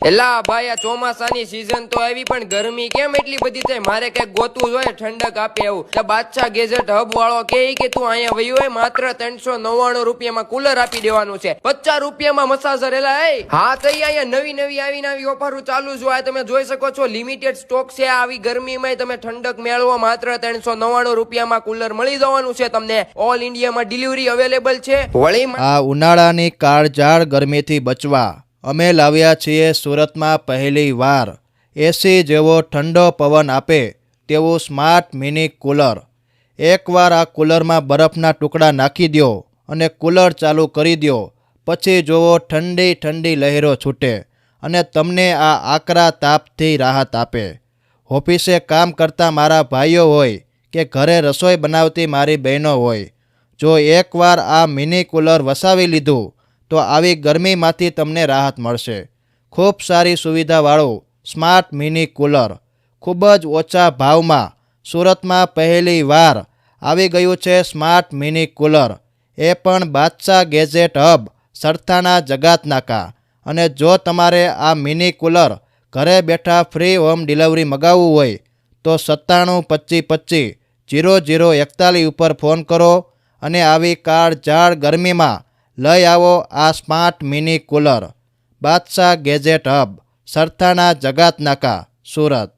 એલા ભાઈ આ ચોમાસાની સીઝન તો આવી પણ ગરમી કેમ એટલી બધી થાય? મારે કઈક ગોતવું જોઈએ ઠંડક આપે એવું. એટલે બાદશાહ ગેજેટ હબ વાળો કે તું અહીંયા વયું હોય માત્ર 399 રૂપિયામાં કુલર આપી દેવાનું છે, 50 રૂપિયામાં મસાજર. એલા હા તો અહીંયા નવી આવી ઓફરો ચાલુ છે. આ તમે જોઈ શકો છો, લિમિટેડ સ્ટોક છે. આવી ગરમીમાં તમે ઠંડક મેળવો માત્ર 399 રૂપિયામાં કુલર મળી જવાનું છે તમને. ઓલ ઇન્ડિયામાં ડિલિવરી અવેલેબલ છે. વળી આ ઉનાળાની કાળઝાળ ગરમીથી બચવા અમે લાવ્યા છીએ સુરતમાં પહેલી વાર એસી જેવો ઠંડો પવન આપે તેવું સ્માર્ટ મિની કુલર. એકવાર આ કુલરમાં બરફના ટુકડા નાખી દો અને કુલર ચાલુ કરી દો, પછી જુઓ ઠંડી ઠંડી લહેરો છૂટે અને તમને આ આકરા તાપથી રાહત આપે. ઓફિસે કામ કરતા મારા ભાઈઓ હોય કે ઘરે રસોઈ બનાવતી મારી બહેનો હોય, જો એકવાર આ મિની કુલર વસાવી લીધું તો આવી ગરમીમાંથી તમને રાહત મળશે. ખૂબ સારી સુવિધાવાળું સ્માર્ટ મિની કુલર ખૂબ જ ઓછા ભાવમાં સુરતમાં પહેલી વાર આવી ગયું છે. સ્માર્ટ મિની કુલર એ પણ બાદશાહ ગેજેટ હબ, સરથાણા જગાત નાકા. અને જો તમારે આ મિની કુલર ઘરે બેઠા ફ્રી હોમ ડિલિવરી મગાવવું હોય તો 972525 0041 ઉપર ફોન કરો અને આવી કાળઝાળ ગરમીમાં લઈ આવો આ સ્માર્ટ મિની કુલર. બાદશાહ ગેજેટ હબ, સરથાણા જગાત નાકા, સુરત.